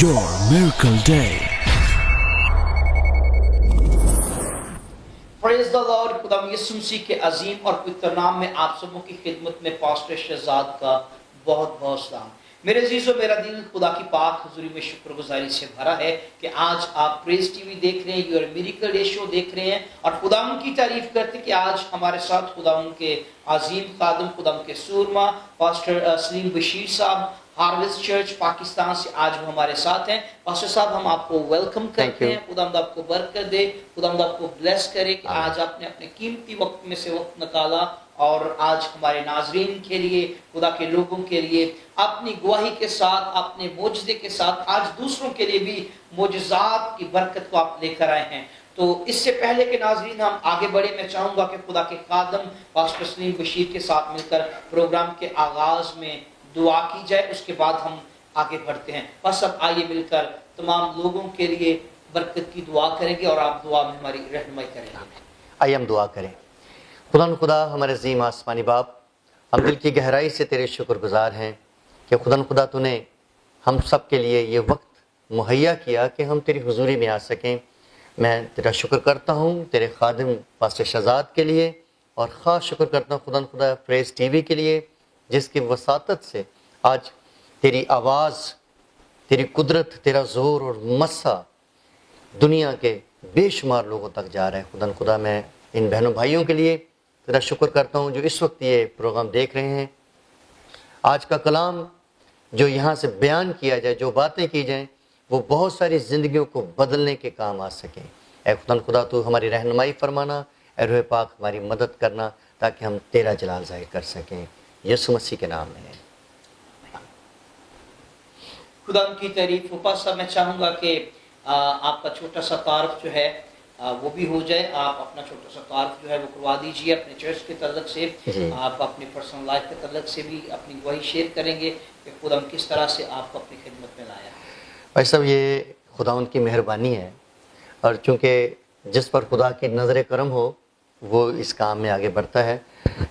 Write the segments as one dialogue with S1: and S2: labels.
S1: Your Miracle Day.
S2: Praise the Lord. खुदा यीशु मसीह के अजीम और पवित्र नाम में आप सबों की खिदमत में पास्टर शहजाद का बहुत बहुत सलाम। मेरे अजीजों, मेरा दिल खुदा की पाक हुजूरी में शुक्रगुजारी से भरा है कि आज आप प्रेज़ टीवी देख रहे हैं, योर मिरेकल डे शो देख रहे हैं और खुदा की तारीफ करते कि आज हमारे साथ खुदा के अजीम खादम, खुदा के सूरमा पास्टर सलीम बशीर साहब हार्वेस्ट चर्च पाकिस्तान से आज वो हमारे साथ हैं। पास्टर साहब, हम आपको वेलकम करते हैं। खुदावंद आपको बरकत दे, खुदावंद आपको ब्लेस करे कि आज आपने अपने कीमती वक्त में से वक्त निकाला और आज हमारे नाजरीन के लिए, खुदा के लोगों के लिए अपनी गवाही के साथ, अपने मोजज़े के साथ आज दूसरों के लिए भी मोजज़ात की बरकत को आप लेकर आए हैं। तो इससे पहले के नाजरीन हम आगे बढ़े, मैं चाहूँगा कि खुदा के खादम पास्टर सलीम बशीर के साथ मिलकर प्रोग्राम के आगाज में दुआ की जाए, उसके बाद हम आगे बढ़ते हैं। बस अब आइए मिलकर तमाम लोगों के लिए बरकत की दुआ करेंगे और आप दुआ में हमारी रहनुमाई करेंगे।
S3: आइए हम दुआ करें। खुदा हमारे अज़ीम आसमानी बाप, हम दिल की गहराई से तेरे शुक्रगुजार हैं कि खुदा तूने हम सब के लिए ये वक्त मुहैया किया कि हम तेरी हुजूरी में आ सकें। मैं तेरा शुक्र करता हूँ तेरे खादिम पास्टर शहजाद के लिए और ख़ास शुक्र करता हूँ खुदा प्रेस टीवी के लिए, जिसकी वसातत से आज तेरी आवाज़, तेरी कुदरत, तेरा ज़ोर और मस्सा दुनिया के बेशुमार लोगों तक जा रहा है। खुदा मैं इन बहनों भाइयों के लिए तेरा शुक्र करता हूँ जो इस वक्त ये प्रोग्राम देख रहे हैं। आज का कलाम जो यहाँ से बयान किया जाए, जो बातें की जाएँ, वो बहुत सारी ज़िंदगियों को बदलने के काम आ सकें। ऐ खुदा तू हमारी रहनुमाई फरमाना, ऐ रूह पाक हमारी मदद करना ताकि हम तेरा जलाल ज़ाहिर कर सकें, यीशु मसीह के नाम में।
S2: खुदा की तारीफ हो। पास मैं चाहूँगा कि आपका छोटा सा तारफ जो है वो भी हो जाए। आप अपना छोटा सा तारफ जो है वो करवा दीजिए अपने चर्च के तल्लक से। आप अपनी पर्सनल लाइफ के तल्लक से भी अपनी गवाही शेयर करेंगे कि खुदा किस तरह से आपको अपनी खिदमत में लाया।
S3: भाई साहब, ये खुदा की मेहरबानी है और चूँकि जिस पर खुदा की नज़र करम हो वो इस काम में आगे बढ़ता है।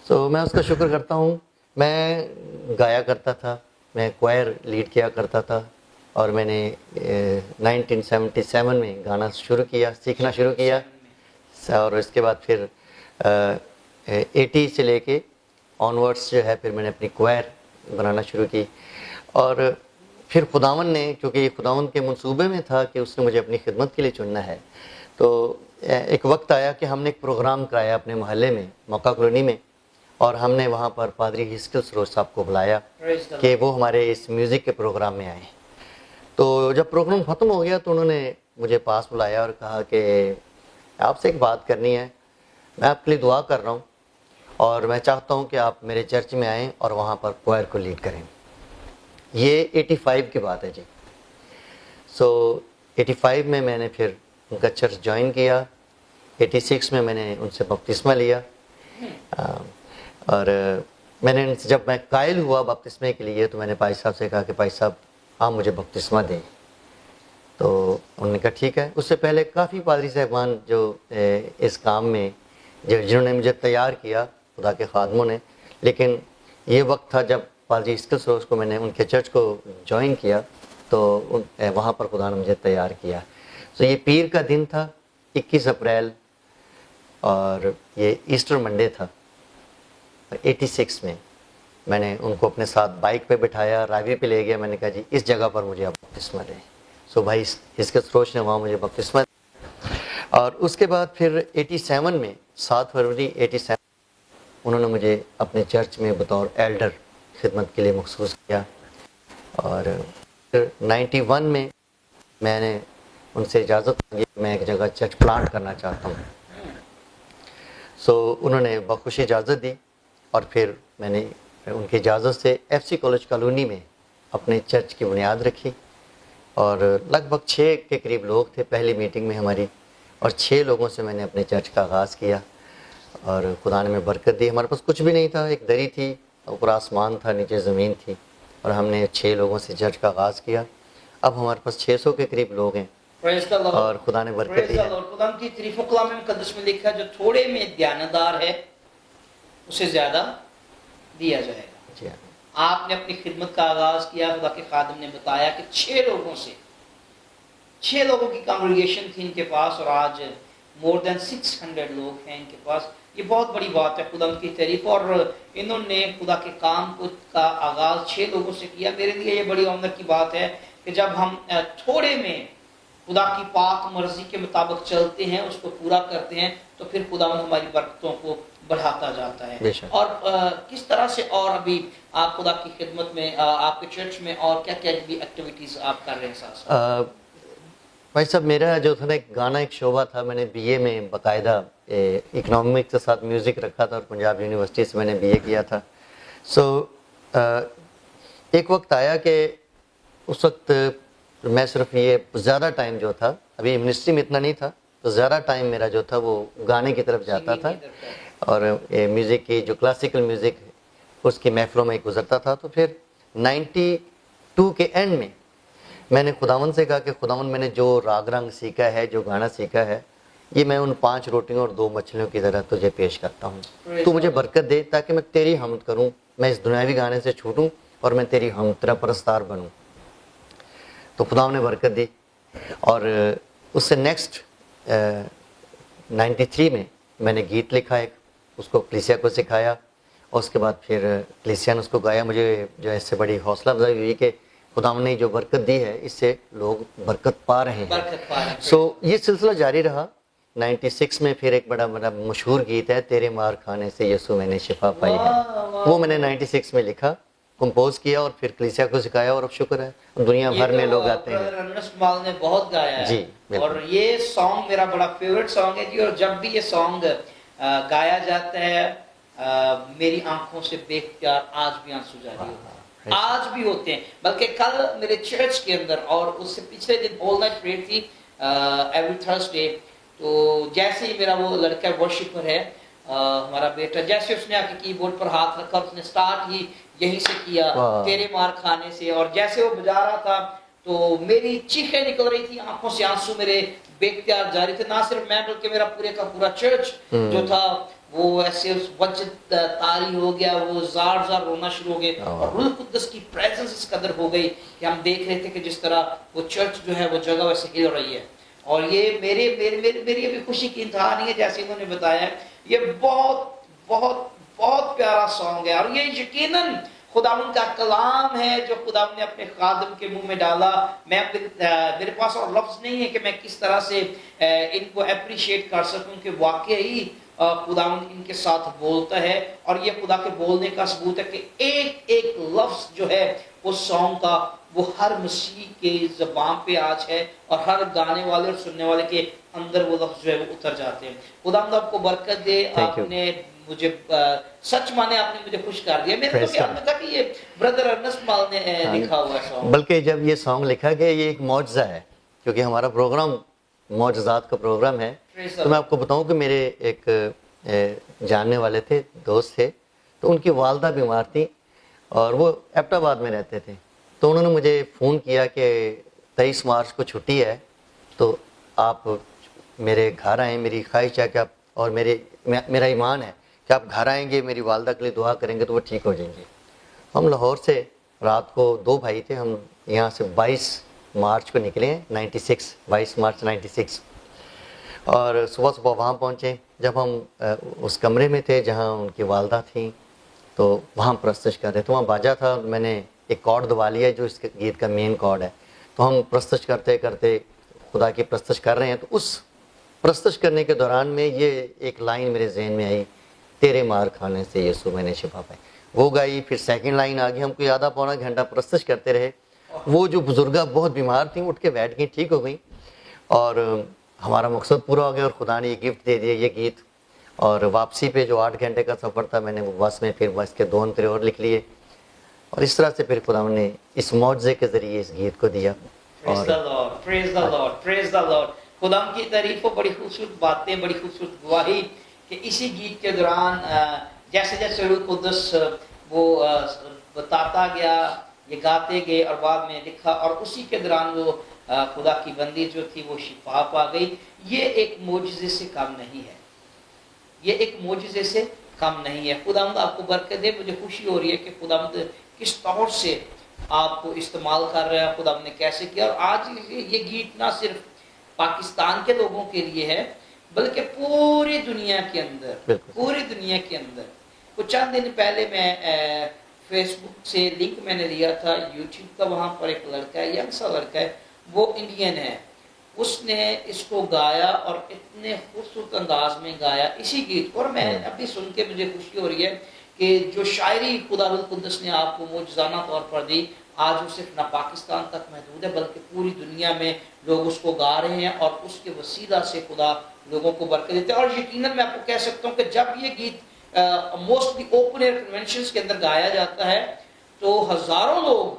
S3: तो मैं उसका शुक्र करता हूँ। मैं गाया करता था, मैं क्वायर लीड किया करता था और मैंने 1977 में गाना शुरू किया, सीखना शुरू किया और इसके बाद फिर 80 से लेके ऑनवर्ड्स जो है फिर मैंने अपनी क्वायर बनाना शुरू की। और फिर खुदावन ने, क्योंकि ये खुदावन के मंसूबे में था कि उसने मुझे अपनी खिदमत के लिए चुनना है, तो एक वक्त आया कि हमने एक प्रोग्राम कराया अपने मोहल्ले में, मौका कॉलोनी में, और हमने वहाँ पर पादरी हिस्किल सरोज साहब को बुलाया कि वो हमारे इस म्यूज़िक के प्रोग्राम में आए। तो जब प्रोग्राम ख़त्म हो गया तो उन्होंने मुझे पास बुलाया और कहा कि आपसे एक बात करनी है, मैं आपके लिए दुआ कर रहा हूँ और मैं चाहता हूँ कि आप मेरे चर्च में आएँ और वहाँ पर क्वायर को लीड करें। ये 85 की बात है जी। 85 में मैंने फिर उनका चर्च ज्वाइन किया। 86 में मैंने उनसे बपतिस्मा लिया और मैंने जब मैं कायल हुआ बपतिस्मे के लिए तो मैंने भाई साहब से कहा कि भाई साहब आप मुझे बपतिस्मा दें। तो उन्होंने कहा ठीक है। उससे पहले काफ़ी पादरी साहबान जो इस काम में जिन्होंने मुझे तैयार किया, खुदा के खादमों ने, लेकिन ये वक्त था जब पादरी हिस्किल सरोज को मैंने उनके चर्च को ज्वाइन किया तो वहाँ पर खुदा ने मुझे तैयार किया। तो ये पीर का दिन था, 21 अप्रैल, और ये ईस्टर मंडे था। 86 में मैंने उनको अपने साथ बाइक पे बिठाया, रावी पे ले गया। मैंने कहा जी इस जगह पर मुझे आप बपतिस्मा दें। सो भाई इसके सरोज ने वहाँ मुझे बपतिस्मा दिया। और उसके बाद फिर 87 में 7 फरवरी 87 उन्होंने मुझे अपने चर्च में बतौर एल्डर खिदमत के लिए मखसूस किया। और फिर 91 में मैंने उनसे इजाज़त मांगी, मैं एक जगह चर्च प्लांट करना चाहता हूँ। सो उन्होंने बखुशी इजाज़त दी और फिर मैंने उनकी इजाज़त से FC कॉलेज कॉलोनी में अपने चर्च की बुनियाद रखी और लगभग 6 के करीब लोग थे पहली मीटिंग में हमारी, और 6 लोगों से मैंने अपने चर्च का आगाज़ किया और खुदा ने में बरकत दी। हमारे पास कुछ भी नहीं था, एक दरी थी, ऊपर आसमान था, नीचे ज़मीन थी, और हमने 6 लोगों से चर्च का आगाज़ किया। अब हमारे पास 600 के करीब लोग हैं और खुदा ने बरकत दी है।
S2: खुदा की तारीफ कलाम मुकद्दस में लिखा है, जो थोड़े में ध्यानदार है उसे ज़्यादा दिया जाएगा। आपने अपनी खिदमत का आगाज़ किया, खुदा के खादिम ने बताया कि 6 लोगों से 6 लोगों की कांग्रेगेशन थी इनके पास और आज मोर देन 600 लोग हैं इनके पास। ये बहुत बड़ी बात है खुदा की तारीफ। और इन्होंने खुदा के काम को का आगाज 6 लोगों से किया। मेरे लिए ये बड़ी ऑनर की बात है कि जब हम थोड़े में खुदा की पाक मर्जी के मुताबिक चलते हैं, उसको पूरा करते हैं, तो फिर खुदा हमारी बरकतों को बढ़ाता जाता है। और किस तरह से और अभी आप खुदा की खिदमत में आपके चर्च में और क्या क्या भी एक्टिविटीज आप कर रहे हैं साथ साथ?
S3: भाई साहब, मेरा जो था ना एक गाना एक शोबा था, मैंने बीए में बाकायदा इकोनॉमिक्स के साथ म्यूज़िक रखा था और पंजाब यूनिवर्सिटी से मैंने बीए किया था। सो एक वक्त आया कि उस वक्त मैं सिर्फ ये ज़्यादा टाइम जो था, अभी मिनिस्ट्री में इतना नहीं था, तो ज़्यादा टाइम मेरा जो था वो गाने की तरफ जाता था और म्यूज़िक की जो क्लासिकल म्यूज़िक उसकी महफिलों में गुजरता था। तो फिर 92 के एंड में मैंने खुदावन से कहा कि खुदावन, मैंने जो राग रंग सीखा है, जो गाना सीखा है, ये मैं उन 5 रोटियों और 2 मछलियों की तरह तुझे पेश करता हूँ। तू मुझे बरकत दे ताकि मैं तेरी हमद करूँ, मैं इस दुनियावी गाने से छूटूँ और मैं तेरी हम तेरा परस्तार बनूँ। तो खुदावन ने बरकत दी और उससे नेक्स्ट 93 में मैंने गीत लिखा एक, उसको कलीसिया को सिखाया और उसके बाद फिर कलीसिया ने उसको गाया। मुझे जो ऐसे बड़ी हौसला अफजाई हुई कि खुदावन ने जो बरकत दी है इससे लोग बरकत पा रहे हैं। सो ये सिलसिला जारी रहा। 96 में फिर एक बड़ा बड़ा मशहूर गीत है, तेरे मार खाने से यीशु मैंने शिफा पाई है, वो मैंने 96 में लिखा, कंपोज किया और फिर कलीसिया को सिखाया और अब शुक्र है दुनिया भर में लोग आते हैं।
S2: अर्नेस्ट माल ने बहुत गाया है
S3: जी,
S2: और ये सॉन्ग मेरा बड़ा फेवरेट सॉन्ग है जी। और जब भी ये सॉन्ग गाया जाता है मेरी आंखों से बेख्तियार आज भी आंसू जारी होते हैं, आज भी होते हैं। बल्कि कल मेरे चर्च के अंदर और उससे पिछले दिन ऑल नाइट प्रेयर थी एवरी थर्सडे। तो जैसे ही मेरा वो लड़का वर्शिपर है हमारा बेटा, जैसे उसने आके कीबोर्ड पर हाथ रखा, उसने स्टार्ट ही यहीं से किया, तेरे मार खाने से। और जैसे वो बजा रहा था तो मेरी चीखें निकल रही थी, आंखों से आंसू मेरे बेख्तियार जारी थे। ना सिर्फ मैं बल्कि मेरा पूरे का पूरा चर्च जो था वो ऐसे उस वजद तारी हो गया, वो जार जार रोना शुरू हो गए और रूह कुद्दस की प्रेजेंस इस कदर हो गई कि हम देख रहे थे कि जिस तरह वो चर्च जो है वो जगह वैसे हिल रही है। और ये मेरी अभी खुशी की इंतहा नहीं है, जैसे इन्होंने बताया, ये बहुत बहुत बहुत प्यारा सॉन्ग है। और ये यकीनन खुदावंद का कलाम है जो खुदावंद ने अपने खादिम के मुंह में डाला। मेरे पास और लफ्ज नहीं है कि मैं किस तरह से इनको अप्रिशिएट कर सकूं कि वाकई खुदावंद इनके साथ बोलता है। और ये खुदा के बोलने का सबूत है कि एक एक लफ्ज जो है उस सॉन्ग का वो हर मसीह के ज़बान पे आज है और हर गाने वाले और सुनने वाले के अंदर वो लफ्ज जो है वो उतर जाते हैं। खुदावंद आपको बरकत दे। आपने मुझे सच माने आपने मुझे खुश कर दिया। मेरे तो ख्याल में था कि ये ब्रदर अर्नेस्ट माल ने लिखा हुआ सॉन्ग।
S3: बल्कि जब ये सॉन्ग लिखा गया ये एक मौजज़ा है, क्योंकि हमारा प्रोग्राम मौजज़ात का प्रोग्राम है। तो मैं आपको बताऊं कि मेरे एक जानने वाले थे, दोस्त थे, तो उनकी वालदा बीमार थी और वो एबटाबाद में रहते थे। तो उन्होंने मुझे फ़ोन किया कि 23 मार्च को छुट्टी है तो आप मेरे घर आएँ, मेरी ख्वाहिश है कि आप, और मेरा ईमान है कि आप घर आएंगे, मेरी वालदा के लिए दुआ करेंगे तो वो ठीक हो जाएंगे। हम लाहौर से रात को 2 भाई थे, हम यहाँ से 22 मार्च को निकले हैं 96, 22 मार्च 96, और सुबह सुबह वहाँ पहुँचे। जब हम उस कमरे में थे जहाँ उनकी वालदा थी तो वहाँ प्रस्तश कर रहे थे, वहाँ बाजा था, मैंने एक कॉर्ड दबा लिया जो इस गीत का मेन कॉर्ड है। तो हम प्रस्तश करते करते खुदा की प्रस्तश कर रहे हैं। तो उस प्रस्तश करने के दौरान में ये एक लाइन मेरे जहन में आई, तेरे मार खाने से यीशु मैंने शिफा पाई, वो गाई। फिर सेकंड लाइन आ गई, हमको आधा पौना घंटा प्रस्तश करते रहे। वो जो बुजुर्गा बहुत बीमार थी उठ के बैठ गई, ठीक हो गई और हमारा मकसद पूरा हो गया और खुदा ने ये गिफ्ट दे दिया, ये गीत। और वापसी पे जो 8 घंटे का सफ़र था, मैंने वो बस में फिर बस के 2 अंतरे और लिख लिए और इस तरह से फिर खुदा ने इस मौजज़े के ज़रिए इस गीत को दिया।
S2: खुदा की तारीफ हो। बड़ी खूबसूरत बातें, बड़ी खूबसूरत गवाही कि इसी गीत के दौरान जैसे जैसे रूह कुद्दस वो बताता गया, ये गाते गए और बाद में लिखा और उसी के दौरान वो खुदा की बंदी जो थी वो शिफा पा गई। ये एक मोजज़े से कम नहीं है, ये एक मोजज़े से कम नहीं है। खुदावंद आपको बरकत दे। मुझे खुशी हो रही है कि खुदावंद किस तौर से آپ کو استعمال کر رہے ہیں, خدا نے کیسے کیا. اور آج یہ گیت نہ صرف پاکستان کے لوگوں کے لیے ہے بلکہ پوری دنیا کے اندر, پوری دنیا کے اندر. کچھ چند دن پہلے میں فیس بک سے لنک میں نے لیا تھا یوٹیوب کا, وہاں پر ایک لڑکا ہے, ینگ سا لڑکا ہے, وہ انڈین ہے, اس نے اس کو گایا اور اتنے خوبصورت انداز میں گایا اسی گیت کو. اور میں ابھی سن کے مجھے خوشی ہو رہی ہے کہ جو شاعری خدا القدس نے آپ کو معجزانہ طور پر دی, آج وہ صرف نہ پاکستان تک محدود ہے بلکہ پوری دنیا میں لوگ اس کو گا رہے ہیں اور اس کے وسیلہ سے خدا لوگوں کو برکت دیتے ہیں. اور یقیناً میں آپ کو کہہ سکتا ہوں کہ جب یہ گیت موسٹلی اوپن ایئر کنونشنز کے اندر گایا جاتا ہے تو ہزاروں لوگ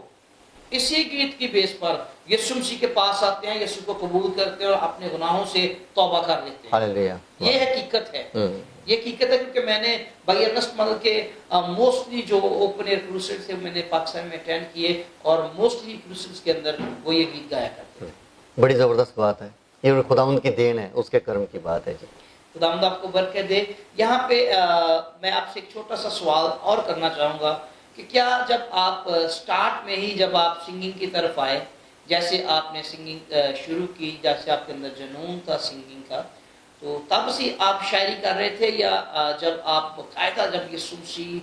S2: اسی گیت کی بیس پر یسوع مسیح کے پاس آتے ہیں, یسوع کو قبول کرتے ہیں اور اپنے گناہوں سے توبہ کر لیتے ہیں.
S3: ہاللویا.
S2: یہ حقیقت ہے, یہ حقیقت ہے, کیونکہ میں نے بائی ارنسٹ مطلب کہ موسٹلی جو اوپن ایئر کروسیڈ سے میں نے پاکستان میں اٹینڈ کیے اور موسٹلی کروسیڈز کے اندر وہ یہ گیت گایا کرتے ہیں.
S3: بڑی زبردست بات ہے, یہ خداوند کی دین ہے, اس کے کرم کی بات ہے. جی
S2: خداوند آپ کو برکت دے. یہاں پہ میں آپ سے ایک چھوٹا سا سوال اور کرنا چاہوں گا کہ کیا جب آپ سٹارٹ میں ہی جب آپ سنگنگ کی طرف آئے, جیسے آپ نے سنگنگ شروع کی, جیسے آپ کے اندر جنون تھا سنگنگ کا, تو تب سے آپ شاعری کر رہے تھے یا جب آپ باقاعدہ جب یسوع مسیح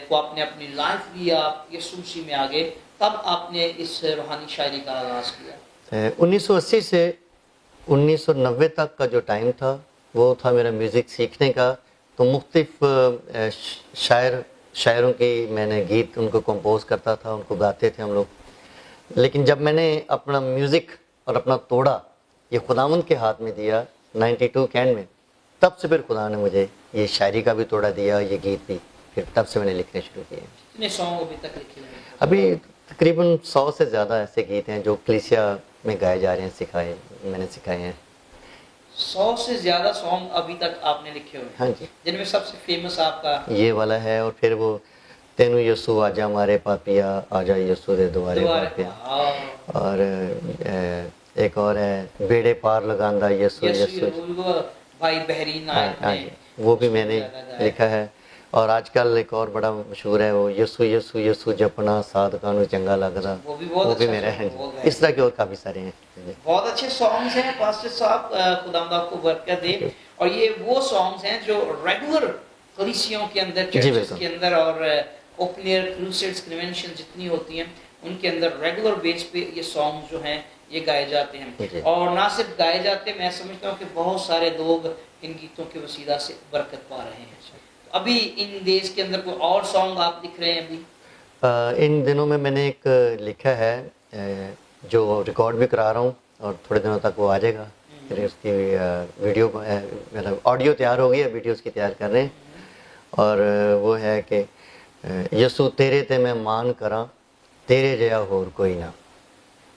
S2: کو آپ نے اپنی لائف لی, آپ یسوع مسیح میں آگے, تب آپ نے اس روحانی شاعری کا آغاز کیا؟
S3: 1980 سے 1990 تک کا جو ٹائم تھا وہ تھا میرا میوزک سیکھنے کا. تو مختلف شاعروں کی میں نے گیت ان کو کمپوز کرتا تھا, ان کو گاتے تھے ہم لوگ. لیکن جب میں نے اپنا میوزک اور اپنا توڑا یہ خداوند کے ہاتھ میں دیا 92 کینڈ میں, تب سے پھر خدا نے مجھے یہ شاعری کا بھی توڑا دیا, یہ گیت بھی, پھر تب سے میں نے لکھنے شروع کیے.
S2: کتنے سانگ ابھی تک لکھے ہوئے ہیں؟
S3: ابھی تقریباً 100 سے زیادہ ایسے گیت ہیں جو کلیسیا میں گائے جا رہے ہیں, میں نے سکھائے ہیں.
S2: 100 سے زیادہ سانگ ابھی تک آپ نے لکھے ہوئے ہیں.
S3: ہاں جی.
S2: جن میں سب سے فیمس آپ کا
S3: یہ والا ہے, اور پھر وہ تینو یسوع آجا مارے پاپیا, آجا یسوع دے دوارے پاپیا, اور ایک اور ہے بیڑے پار لگاندا یسوع یسوع,
S2: بھائی بحرین آئے,
S3: وہ بھی میں نے لکھا ہے. اور آج کل ایک اور بڑا مشہور ہے وہ یسوع یسوع یسوع جپنا صادقانو چنگا لگدا, وہ بھی میرا ہے. اس طرح کے اور کافی سارے ہیں.
S2: بہت اچھے سانگز ہیں پاسٹر صاحب, خداوند آپ کو برکت دے. اور یہ وہ سانگز ہیں جو ریگولر کلیسیوں کے اندر, چرچز کے اندر اور اوپن ایئر کروسیڈز کنونشن جتنی ہوتی ہیں ان کے اندر ریگولر بیس پہ یہ سانگز جو ہیں یہ گائے جاتے ہیں. اور نہ صرف گائے جاتے ہیں, میں سمجھتا ہوں کہ بہت سارے لوگ ان گیتوں کے وسیلہ سے برکت پا رہے ہیں. ابھی ان دیز کے اندر کوئی اور سانگ آپ لکھ رہے ہیں ابھی؟
S3: ان دنوں میں نے ایک لکھا ہے جو ریکارڈ بھی کرا رہا ہوں, اور تھوڑے دنوں تک وہ آ جائے گا. پھر اس کی ویڈیو مطلب آڈیو تیار ہو گئی ہے, ویڈیو اس کی تیار کر رہے ہیں. اور وہ ہے کہ یسوع تیرے تے میں مان کراں, تیرے جیا ہور کوئی نہ.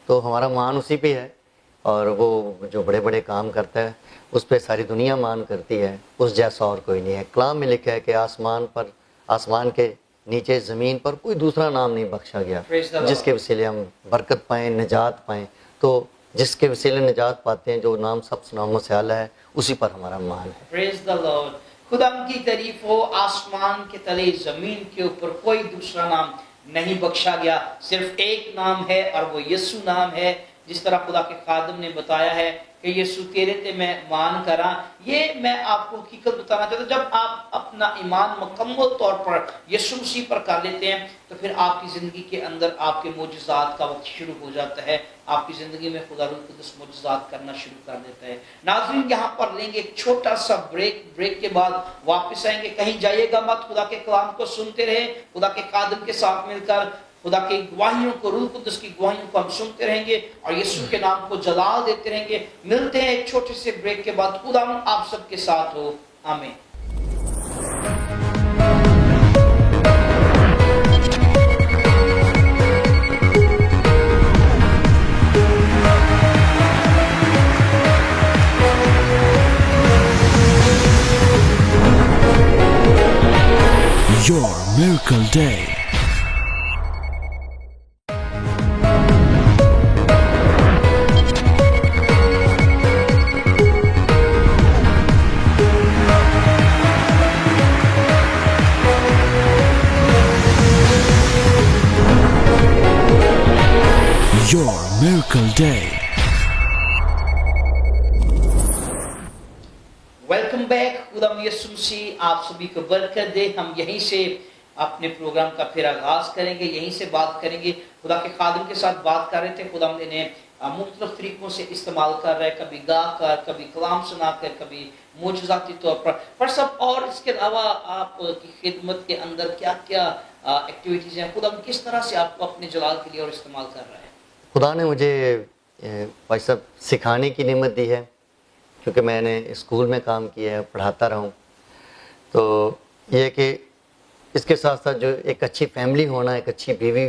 S3: تو ہمارا مان اسی پہ ہے, اور وہ جو بڑے بڑے کام کرتا ہے اس پہ ساری دنیا مان کرتی ہے, اس جیسا اور کوئی نہیں ہے. کلام میں لکھا ہے کہ آسمان کے نیچے زمین پر کوئی دوسرا نام نہیں بخشا گیا جس کے وسیلے ہم برکت پائیں, نجات پائیں. تو جس کے وسیلے نجات پاتے ہیں, جو نام سب ناموں سے اعلیٰ ہے, اسی پر ہمارا مان ہے.
S2: پریز دی لارڈ. خدا کی تعریف ہو. آسمان کے تلے زمین کے اوپر کوئی دوسرا نام نہیں بخشا گیا, صرف ایک نام ہے اور وہ یسوع نام ہے. جس طرح خدا کے خادم نے بتایا ہے کہ یسوع تیرے تے میں مان کراں. یہ میں آپ کو حقیقت بتانا چاہتا ہوں, جب آپ اپنا ایمان مکمل طور پر یسوع مسیح پر کر لیتے ہیں تو پھر آپ کی زندگی کے اندر آپ کے معجزات کا وقت شروع ہو جاتا ہے. آپ کی زندگی میں خدا روح القدس معجزات کرنا شروع کر دیتا ہے. ناظرین یہاں پر لیں گے ایک چھوٹا سا بریک کے بعد واپس آئیں گے. کہیں جائیے گا مت, خدا کے کلام کو سنتے رہیں. خدا کے خادم کے ساتھ مل کر خدا کی گواہیوں کو, روح القدس کی گواہیوں کو ہم سنتے رہیں گے اور یسوع کے نام کو جلال دیتے رہیں گے. ملتے ہیں ایک چھوٹے سے بریک کے بعد. خدا آپ سب کے ساتھ ہو. آمین.
S1: Your Miracle Day. Your Miracle Day.
S2: Welcome back. खुदा यीशु मसीह आप सभी को बरकत दे। हम यहीं से अपने प्रोग्राम का फिर आगाज करेंगे, यहीं से बात करेंगे। खुदा के खादिम के साथ बात कर रहे थे। खुदा इन्हें मुख्तलिफ तरीकों से इस्तेमाल कर रहे हैं, कभी गा कर, कभी कलाम सुना कर, कभी मोजज़ाती तौर पर सब। और इसके अलावा आपकी खिदमत के अंदर क्या क्या एक्टिविटीज़ हैं, खुदा किस तरह से आपको अपने जलाल के लिए और इस्तेमाल कर रहा है?
S3: खुदा ने मुझे भाई साहब सिखाने की नेमत दी है, क्योंकि मैंने स्कूल में काम किया है, पढ़ाता रहा हूँ। तो ये कि इसके साथ साथ जो एक अच्छी फैमिली होना, एक अच्छी बीवी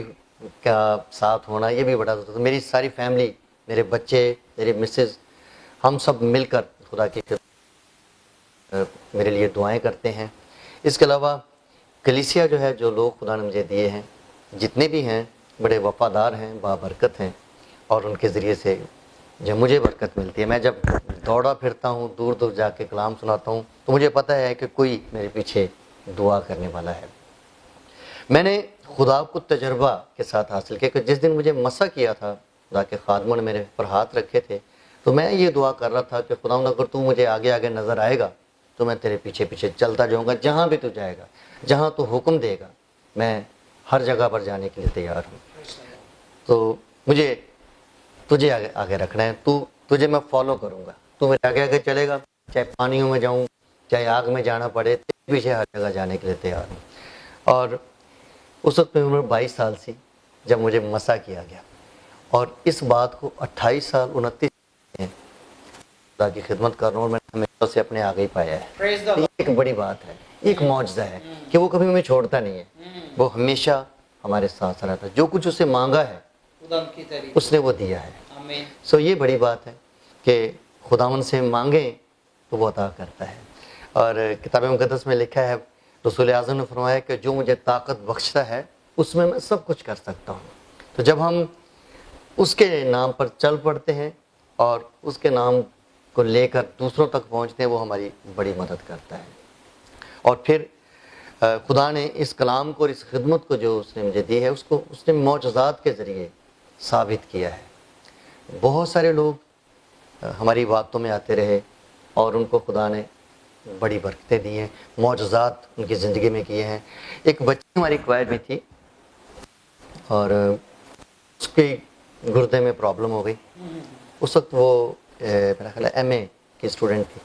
S3: का साथ होना, ये भी बड़ा ज़रूरी है। तो मेरी सारी फैमिली, मेरे बच्चे, मेरी मिसेस, हम सब मिलकर खुदा की मेरे लिए दुआएं करते हैं। इसके अलावा कलीसिया जो है, जो लोग खुदा ने मुझे दिए हैं, जितने भी हैं, बड़े वफ़ादार हैं, बाबरकत हैं, और उनके ज़रिए से जब मुझे बरकत मिलती है। मैं जब दौड़ा फिरता हूँ, दूर दूर जाके कलाम सुनाता हूँ, तो मुझे पता है कि कोई मेरे पीछे दुआ करने वाला है। मैंने खुदा को तजर्बा के साथ हासिल किया कि जिस दिन मुझे मसा किया था, खुदा के खादमों ने मेरे पर हाथ रखे थे, तो मैं ये दुआ कर रहा था कि खुदा अगर तू मुझे आगे आगे नज़र आएगा तो मैं तेरे पीछे पीछे चलता जाऊँगा। जहाँ भी तू जाएगा, जहाँ तू हुक्म देगा, मैं हर जगह पर जाने के लिए तैयार हूँ। तो मुझे तुझे आगे रखना है, तुझे मैं फॉलो करूँगा। तू मेरे आगे आगे चलेगा, चाहे पानियों में जाऊँ, चाहे आग में जाना पड़े, तेरे पीछे हर जगह जाने के लिए तैयार हूँ। और उस वक्त मेरी उम्र 22 साल थी जब मुझे मसा किया गया, और इस बात को 28 साल 29 खुदा की खिदमत कर रहा हूँ, और मैंने हमेशा से अपने आगे ही पाया है। ये एक बड़ी बात है, एक मौजज़ा है कि वो कभी हमें छोड़ता नहीं है, वो हमेशा हमारे साथ रहता है। जो कुछ उसे मांगा है उसने वो दिया है। सो ये बड़ी बात है कि खुदावन से मांगें तो वो अता करता है। और किताब मुक़द्दस में लिखा है, रसूल आज़म ने फरमाया कि जो मुझे ताकत बख्शता है उसमें मैं सब कुछ कर सकता हूँ। तो जब हम उसके नाम पर चल पड़ते हैं और उसके नाम को लेकर दूसरों तक पहुँचते हैं, वो हमारी बड़ी मदद करता है। और फिर खुदा ने इस कलाम को और इस खिदमत को जो उसने मुझे दी है, उसको उसने मौजज़ात के ज़रिए साबित किया है। बहुत सारे लोग हमारी बातों में आते रहे और उनको खुदा ने बड़ी बरकतें दी हैं, मौजज़ात उनकी ज़िंदगी में किए हैं। एक बच्ची हमारी क्वायर में थी और उसके गुर्दे में प्रॉब्लम हो गई। उस वक्त वो मेरा ख्याल है MA की स्टूडेंट थी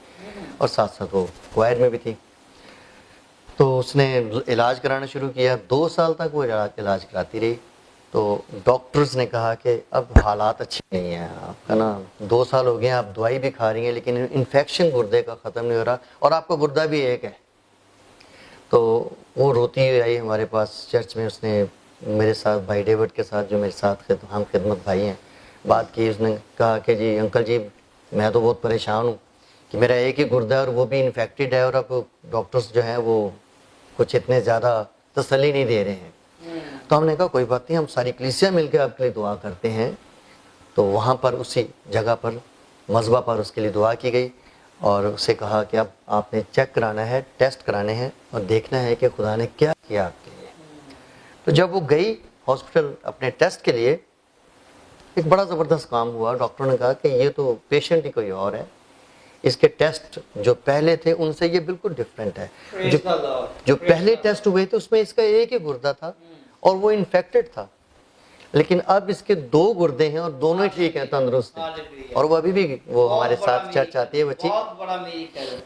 S3: और साथ साथ वो क्वायर में भी थी। तो उसने इलाज कराना शुरू किया। 2 साल तक वो इलाज कराती रही। तो डॉक्टर्स ने कहा कि अब हालात अच्छे नहीं हैं आपका, ना 2 साल हो गए, आप दवाई भी खा रही हैं लेकिन इन्फेक्शन गुर्दे का ख़त्म नहीं हो रहा, और आपका गुर्दा भी एक है। तो वो रोती हुई आई हमारे पास चर्च में। उसने मेरे साथ, भाई डेविड के साथ, जो मेरे साथ हम खिदमत भाई हैं, बात की। उसने कहा कि जी अंकल जी, मैं तो बहुत परेशान हूँ कि मेरा एक ही गुर्दा है और वो भी इन्फेक्टेड है, और अब डॉक्टर्स जो हैं वो कुछ इतने ज़्यादा तसल्ली नहीं दे रहे हैं। तो हमने कहा कोई बात नहीं, हम सारी कलीसिया मिलकर आपके लिए दुआ करते हैं। तो वहाँ पर उसी जगह पर, मज़बा पर उसके लिए दुआ की गई और उसे कहा कि अब आपने चेक कराना है, टेस्ट कराने हैं और देखना है कि खुदा ने क्या किया आपके लिए। तो जब वो गई हॉस्पिटल अपने टेस्ट के लिए, एक बड़ा ज़बरदस्त काम हुआ। डॉक्टर ने कहा कि ये तो पेशेंट ही कोई और है, इसके टेस्ट जो पहले थे उनसे ये बिल्कुल डिफरेंट है। जो पहले टेस्ट हुए थे उसमें इसका एक ही गुर्दा था और वो इन्फेक्टेड था, लेकिन अब इसके 2 गुर्दे हैं और दोनों ठीक हैं, तंदुरुस्त हैं, और वो अभी भी वो हमारे साथ चर्च आती है बच्ची।
S2: बहुत बड़ा मेरिकल,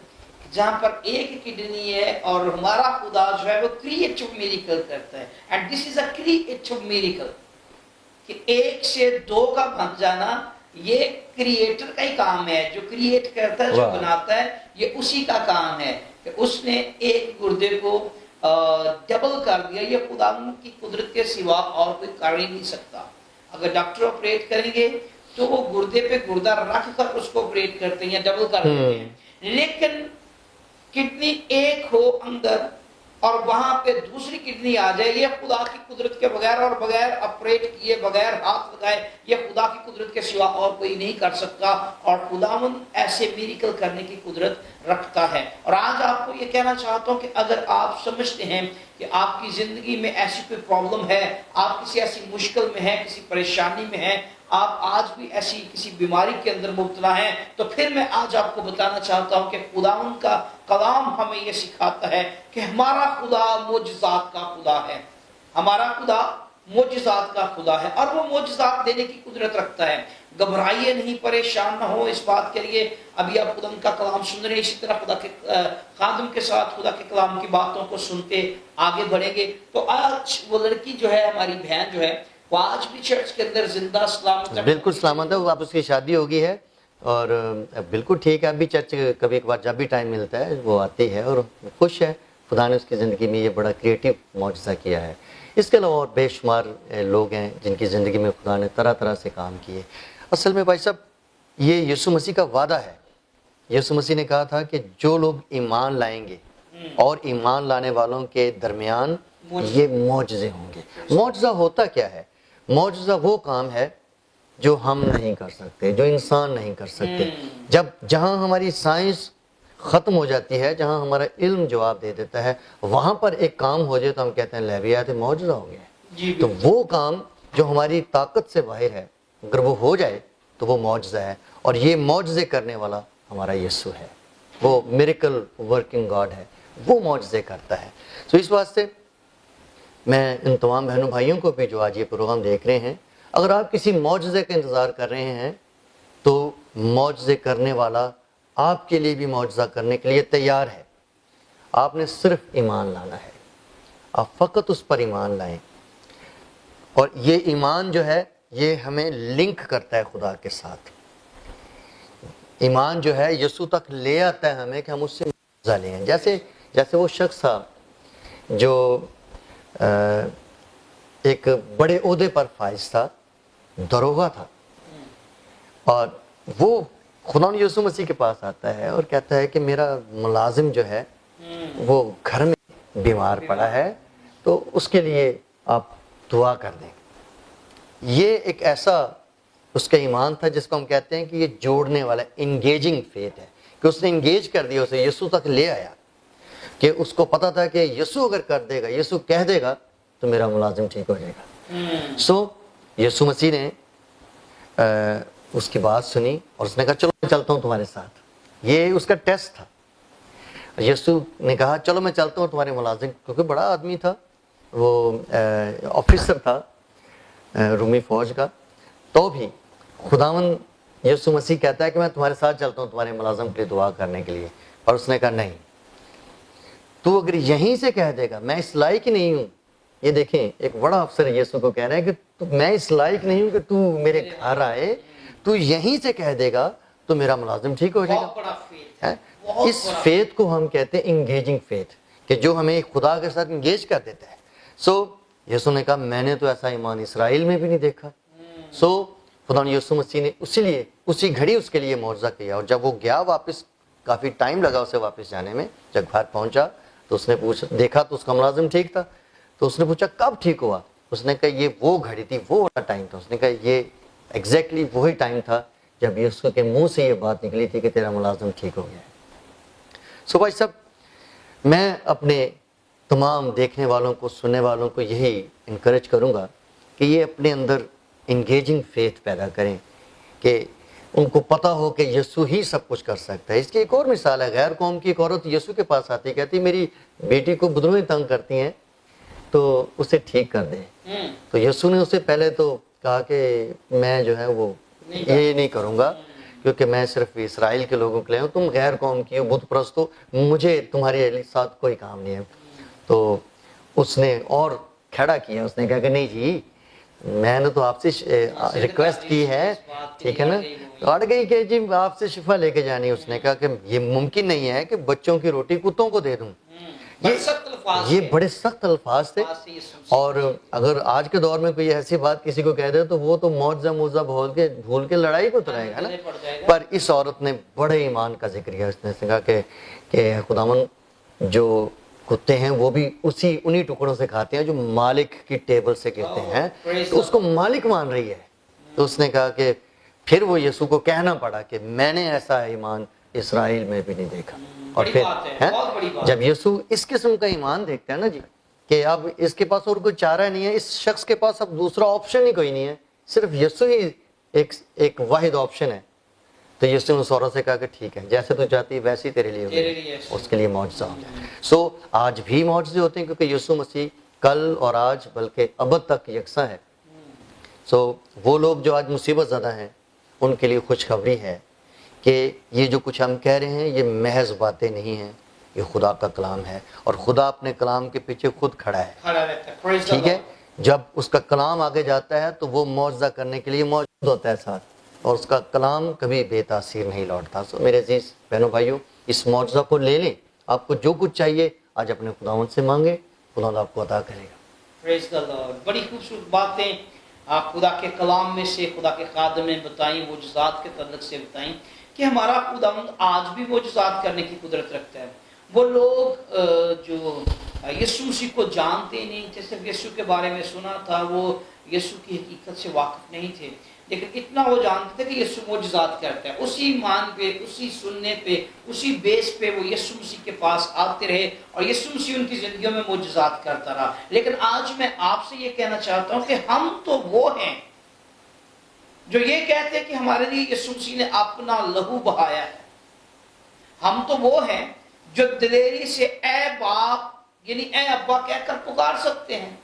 S2: जहाँ पर एक किडनी है और हमारा खुदा जो है वो क्रिएटिव मेरिकल करता है। And this is a creative miracle कि 1 से 2 का बन जाना, ये क्रिएटर का ही काम है। जो क्रिएट करता है, जो बनाता है, ये उसी का काम है कि उसने एक गुर्दे को डबल कर दिया। ये खुदा की कुदरत के सिवा और कोई कर ही नहीं सकता। अगर डॉक्टर ऑपरेट करेंगे तो वो गुर्दे पे गुर्दा रख कर उसको ऑपरेट करते हैं या डबल कर देते हैं, लेकिन किडनी एक हो अंदर और वहां पे दूसरी किडनी आ जाए, ये खुदा की कुदरत के बगैर और बगैर ऑपरेट किए, बगैर हाथ लगाए, ये खुदा की कुदरत के सिवा और कोई नहीं कर सकता। और खुदावंद ऐसे मिरेकल करने की कुदरत रखता है। और आज आपको ये कहना चाहता हूं कि अगर आप समझते हैं कि आपकी जिंदगी में ऐसी कोई प्रॉब्लम है, आप किसी ऐसी मुश्किल में है, किसी परेशानी में है, آپ آج بھی ایسی کسی بیماری کے اندر مبتلا ہیں تو پھر میں آج آپ کو بتانا چاہتا ہوں کہ خداوند کا کلام ہمیں یہ سکھاتا ہے کہ ہمارا خدا معجزات کا خدا ہے. ہمارا خدا معجزات کا خدا ہے اور وہ معجزات دینے کی قدرت رکھتا ہے. گھبرائیے نہیں, پریشان نہ ہو اس بات کے لیے. ابھی آپ خدا کا کلام سن رہے ہیں, اسی طرح خدا کے خادم کے ساتھ خدا کے کلام کی باتوں کو سنتے آگے بڑھیں گے. تو آج وہ لڑکی جو ہے, ہماری بہن جو ہے, وہ آج بھی چرچ کے اندر زندہ سلامت ہے.
S3: بالکل سلامت ہے. وہ آپ اس کی شادی ہوگی ہے اور بالکل ٹھیک ہے. ابھی چرچ کبھی کبھار جب بھی ٹائم ملتا ہے وہ آتی ہے اور خوش ہے. خدا نے اس کی زندگی میں یہ بڑا کریٹیو معجزہ کیا ہے. اس کے علاوہ اور بے شمار لوگ ہیں جن کی زندگی میں خدا نے طرح طرح سے کام کیے. اصل میں بھائی صاحب یہ یسوع مسیح کا وعدہ ہے. یسوع مسیح نے کہا تھا کہ جو لوگ ایمان لائیں گے اور ایمان لانے والوں کے درمیان یہ معجزے ہوں گے. معجزہ ہوتا کیا ہے؟ معجزہ وہ کام ہے جو ہم نہیں کر سکتے, جو انسان نہیں کر سکتے. جہاں ہماری سائنس ختم ہو جاتی ہے, جہاں ہمارا علم جواب دے دیتا ہے, وہاں پر ایک کام ہو جائے تو ہم کہتے ہیں لہویات معجزہ ہو گیا. تو وہ کام جو ہماری طاقت سے باہر ہے, اگر وہ ہو جائے تو وہ معجزہ ہے. اور یہ معجزے کرنے والا ہمارا یسوع ہے. وہ میریکل ورکنگ گاڈ ہے, وہ معجزے کرتا ہے. تو اس واسطے میں ان تمام بہنوں بھائیوں کو بھی جو آج یہ پروگرام دیکھ رہے ہیں, اگر آپ کسی معجزے کا انتظار کر رہے ہیں تو معجزے کرنے والا آپ کے لیے بھی معجزہ کرنے کے لیے تیار ہے. آپ نے صرف ایمان لانا ہے. آپ فقط اس پر ایمان لائیں. اور یہ ایمان جو ہے یہ ہمیں لنک کرتا ہے خدا کے ساتھ. ایمان جو ہے یسوع تک لے آتا ہے ہمیں کہ ہم اس سے معجزہ لیں. جیسے وہ شخص تھا جو ایک بڑے عہدے پر فائز تھا, داروغہ تھا, اور وہ خدا یسوع مسیح کے پاس آتا ہے اور کہتا ہے کہ میرا ملازم جو ہے وہ گھر میں بیمار پڑا ہے, تو اس کے لیے آپ دعا کر دیں. یہ ایک ایسا اس کا ایمان تھا جس کو ہم کہتے ہیں کہ یہ جوڑنے والا انگیجنگ فیتھ ہے, کہ اس نے انگیج کر دیا, اسے یسوع تک لے آیا, کہ اس کو پتا تھا کہ یسوع اگر کر دے گا, یسوع کہہ دے گا تو میرا ملازم ٹھیک ہو جائے گا. سو یسوع مسیح نے اس کی بات سنی اور اس نے کہا چلو میں چلتا ہوں تمہارے ساتھ. یہ اس کا ٹیسٹ تھا. یسوع نے کہا چلو میں چلتا ہوں تمہارے ملازم, کیونکہ بڑا آدمی تھا, وہ آفیسر تھا رومی فوج کا. تو بھی خداوند یسوع مسیح کہتا ہے کہ میں تمہارے ساتھ چلتا ہوں تمہارے ملازم کے لیے دعا کرنے کے لیے. اور اس نے کہا نہیں, تو اگر یہیں سے کہہ دے گا, میں اس لائق ہی نہیں ہوں. یہ دیکھیں ایک بڑا افسر یسوع کو کہہ رہا ہے کہ میں اس لائق نہیں ہوں کہ تو میرے گھر آئے, تو یہیں سے کہہ دے گا تو میرا ملازم ٹھیک ہو جائے گا. اس فیتھ کو ہم کہتے ہیں انگیجنگ فیتھ, کہ جو ہمیں خدا کے ساتھ انگیج کر دیتا ہے. سو یسوع نے کہا میں نے تو ایسا ایمان اسرائیل میں بھی نہیں دیکھا. سو خدا یسوع مسیح نے اسی لیے اسی گھڑی اس کے لیے معجزہ کیا. اور جب وہ گیا واپس, کافی ٹائم لگا اسے واپس جانے میں, جب گھر پہنچا تو اس نے دیکھا تو اس کا ملازم ٹھیک تھا. تو اس نے پوچھا کب ٹھیک ہوا؟ اس نے کہا یہ وہ گھڑی تھی, وہ والا ٹائم تھا. اس نے کہا یہ ایگزیکٹلی وہی ٹائم تھا جب یسوع کے منہ سے یہ بات نکلی تھی کہ تیرا ملازم ٹھیک ہو گیا ہے. سو بھائی صاحب, میں اپنے تمام دیکھنے والوں کو, سننے والوں کو یہی انکریج کروں گا کہ یہ اپنے اندر انگیجنگ فیتھ پیدا کریں, کہ ان کو پتہ ہو کہ یسوع ہی سب کچھ کر سکتا ہے. اس کی ایک اور مثال ہے, غیر قوم کی ایک عورت یسوع کے پاس آتی, کہتی میری بیٹی کو بدروہیں تنگ کرتی ہیں تو اسے ٹھیک کر دیں. تو یسوع نے اسے پہلے تو کہا کہ میں جو ہے وہ یہ نہیں کروں گا, کیونکہ میں صرف اسرائیل کے لوگوں کے لیے ہوں, تم غیر قوم کی ہو, بت پرست ہو, مجھے تمہارے ساتھ کوئی کام نہیں ہے. تو اس نے اور کھڑا کیا, اس نے کہا کہ نہیں جی, میں نے تو آپ سے ریکویسٹ کی ہے, ٹھیک ہے نا. اڑ گئی کہ جی آپ سے شفا لے کے جانی. اس نے کہا کہ یہ ممکن نہیں ہے کہ بچوں کی روٹی کتوں کو دے دوں. یہ بڑے سخت الفاظ تھے. اور اگر آج کے دور میں کوئی ایسی بات کسی کو کہہ دے تو وہ تو معجزہ بھول کے لڑائی کو اترائے گا نا. پر اس عورت نے بڑے ایمان کا ذکر کیا. اس نے کہا کہ خداوند جو کتے ہیں وہ بھی انہی ٹکڑوں سے کھاتے ہیں جو مالک کی ٹیبل سے کہتے ہیں, تو اس کو مالک مان رہی ہے. تو اس نے کہا کہ پھر وہ یسوع کو کہنا پڑا کہ میں نے ایسا ایمان اسرائیل میں بھی نہیں دیکھا. اور پھر جب یسوع اس قسم کا ایمان دیکھتا ہے نا جی, کہ اب اس کے پاس اور کوئی چارہ نہیں ہے, اس شخص کے پاس اب دوسرا آپشن ہی کوئی نہیں ہے, صرف یسوع ہی ایک واحد آپشن ہے. تو یسوع نے اس عورت سے کہا کہ ٹھیک ہے جیسے تو چاہتی ہے ویسے ہی تیرے لیے
S2: تیرے
S3: ہوگا.
S2: لیے
S3: اس کے لیے معجزہ ہوتا ہے. سو آج بھی معجزے ہوتے ہیں کیونکہ یسوع مسیح کل اور آج بلکہ ابد تک یکساں ہے. سو وہ لوگ جو آج مصیبت زدہ ہیں ان کے لیے خوشخبری ہے کہ یہ جو کچھ ہم کہہ رہے ہیں یہ محض باتیں نہیں ہیں, یہ خدا کا کلام ہے اور خدا اپنے کلام کے پیچھے خود کھڑا ہے.
S2: کھڑا رہتا ہے. Praise the
S3: ٹھیک ہے,
S2: Lord.
S3: جب اس کا کلام آگے جاتا ہے تو وہ معجزہ کرنے کے لیے موجود ہوتا ہے ساتھ, اور اس کا کلام کبھی بے تاثیر نہیں لوٹتا. سو میرے عزیز بہنوں بھائیوں, اس معجزہ کو لے لیں. آپ کو جو کچھ چاہیے آج اپنے خداوند سے مانگے, خداوند آپ کو عطا کرے گا.
S2: Praise the Lord. بڑی خوبصورت باتیں آپ خدا کے کلام میں سے خدا کے خادم نے بتائیں, معجزات کے تعلق سے بتائیں کہ ہمارا خداوند آج بھی معجزات کرنے کی قدرت رکھتا ہے. وہ لوگ جو یسوع مسیح کو جانتے نہیں تھے, صرف یسوع کے بارے میں سنا تھا, وہ یسوع کی حقیقت سے واقف نہیں تھے, لیکن اتنا وہ جانتے تھے کہ یسوع معجزات کرتا ہے. اسی ایمان پہ, اسی سننے پہ, اسی بیس پہ وہ یسوع مسیح کے پاس آتے رہے اور یسوع مسیح ان کی زندگیوں میں معجزات کرتا رہا. لیکن آج میں آپ سے یہ کہنا چاہتا ہوں کہ ہم تو وہ ہیں جو یہ کہتے ہیں کہ ہمارے لیے یسوع مسیح نے اپنا لہو بہایا ہے. ہم تو وہ ہیں جو دلیری سے اے باپ یعنی اے ابا کہہ کر پکار سکتے ہیں.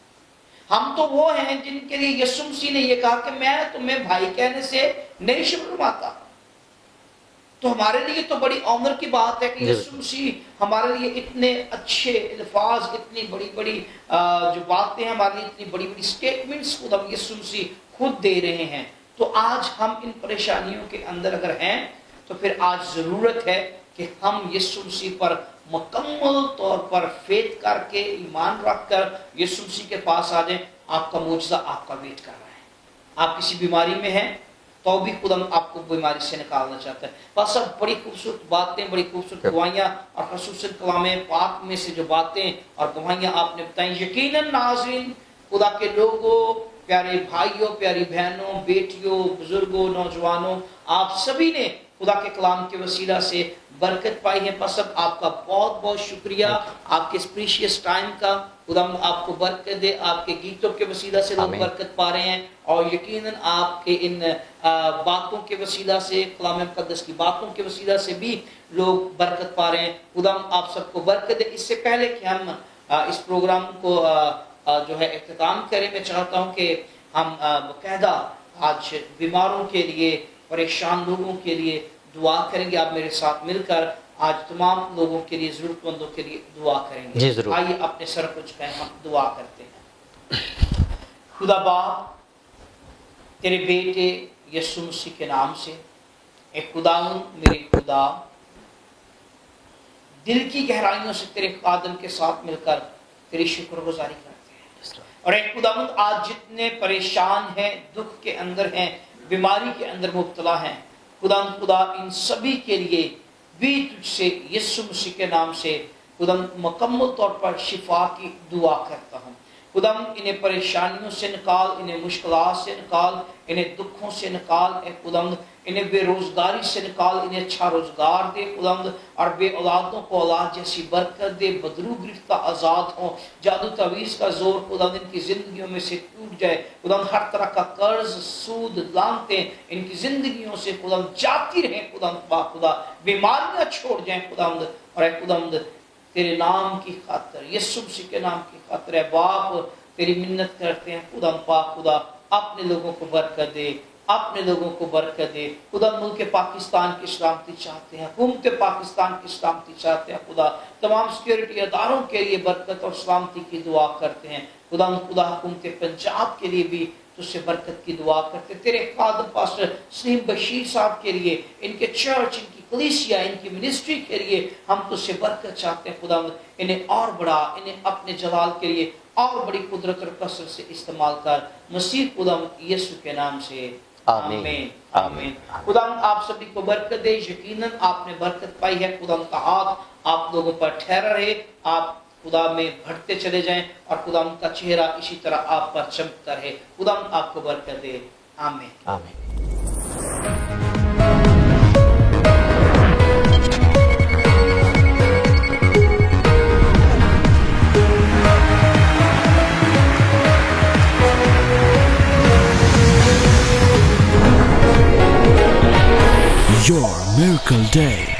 S2: ہم تو وہ ہیں جن کے لیے یسوع مسیح نے یہ کہا کہ میں تمہیں بھائی کہنے سے نہیں شرماتا. تو ہمارے لیے تو بڑی آنر کی بات ہے کہ یسوع مسیح ہمارے لیے اتنے اچھے الفاظ, اتنی بڑی بڑی جو باتیں ہیں ہمارے لیے, اتنی بڑی بڑی سٹیٹمنٹس خود ہم یسوع مسیح خود دے رہے ہیں. تو آج ہم ان پریشانیوں کے اندر اگر ہیں تو پھر آج ضرورت ہے کہ ہم یسوع مسیح پر مکمل طور پر فیتھ کر کے, ایمان رکھ کر یسوع مسیح کے پاس آ جائیں. آپ کا معجزہ آپ کا ویٹ کر رہا ہے. آپ کسی بیماری میں ہیں تو بھی خدا آپ کو بیماری سے نکالنا چاہتا ہے. بس اب بڑی خوبصورت باتیں, بڑی خوبصورت گواہیاں اور خصوصاً کلام پاک میں سے جو باتیں اور گواہیاں آپ نے بتائیں, یقیناً ناظرین خدا کے لوگوں, پیارے بھائیوں, پیاری بہنوں, بیٹیوں, بزرگوں, نوجوانوں, آپ سبھی نے خدا کے کلام کے وسیلہ سے برکت پائی ہے. بس اب آپ کا بہت بہت شکریہ آپ کے اس پریشیس ٹائم کا. خدا آپ کو برکت دے. آپ کے گیتوں کے وسیلہ سے لوگ برکت پا رہے ہیں اور یقیناً آپ کے ان باتوں کے وسیلہ سے, کلام مقدس کی باتوں کے وسیلہ سے بھی لوگ برکت پا رہے ہیں. خدا آپ سب کو برکت دے. اس سے پہلے کہ ہم اس پروگرام کو جو ہے اختتام کریں, میں چاہتا ہوں کہ ہم باقاعدہ آج بیماروں کے لیے, پریشان لوگوں کے لیے دعا کریں گے. آپ میرے ساتھ مل کر آج تمام لوگوں کے لیے, ضرورت مندوں کے لیے دعا کریں گے.
S3: جی ضرور.
S2: آئیے اپنے سر کو جھکائیں, ہم دعا کرتے ہیں. خدا باپ, تیرے بیٹے یسوع مسیح کے نام سے, اے خدا میرے خدا, دل کی گہرائیوں سے تیرے خادم کے ساتھ مل کر تیری شکر گزاری کرتے ہیں. اور اے خداوند آج جتنے پریشان ہیں, دکھ کے اندر ہیں, بیماری کے اندر مبتلا ہیں, خدا ان سبھی کے لیے بھی تجھ سے یسوع مسیح کے نام سے خدا مکمل طور پر شفا کی دعا کرتا ہوں. خدا انہیں پریشانیوں سے نکال, انہیں مشکلات سے نکال, انہیں دکھوں سے نکال. اے خدا انہیں بے روزگاری سے نکال, انہیں اچھا روزگار دے خدا, اور بے اولادوں کو اولاد جیسی برکت دے. بدرو گرفتہ آزاد ہوں, جادو تعویذ کا زور خدا ان کی زندگیوں میں سے ٹوٹ جائے. خدا ہر طرح کا قرض, سود, لعنتیں ان کی زندگیوں سے خدا جاتی رہیں. خدا بیماریاں چھوڑ جائیں خدا. اور اے خدا تیرے نام کی خاطر, یسوع مسیح کے نام کی خاطر ہے باپ تیری منت کرتے ہیں خدا پاک. خدا اپنے لوگوں کو برکت دے, اپنے لوگوں کو برکت دے. خدا ملک پاکستان کی سلامتی چاہتے ہیں, حکومت پاکستان کی سلامتی چاہتے ہیں. خدا تمام سیکورٹی اداروں کے لیے برکت اور سلامتی کی دعا کرتے ہیں. خدا حکومت پنجاب کے لیے بھی تجھ سے برکت کی دعا کرتے. تیرے خادم پاسٹر سلیم بشیر صاحب کے لیے, ان کے چرچ, ان کی کلیسیا, ان کی منسٹری کے لیے ہم تجھ سے برکت چاہتے ہیں. خدا انہیں اور بڑا, انہیں اپنے جلال کے لیے اور بڑی قدرت اور کثرت سے استعمال کر. مسیح خدا یسوع کے نام سے آمین. آمین. خدا آپ سبھی کو برکت دے. یقیناً آپ نے برکت پائی ہے. خدا کا ہاتھ آپ لوگوں پر ٹھہرا رہے, آپ خدا میں بڑھتے چلے جائیں اور خدا ان کا چہرہ اسی طرح آپ پر چمکتا رہے. خدا آپ کو برکت دے. آمین.
S3: آمین.
S1: Your Miracle Day.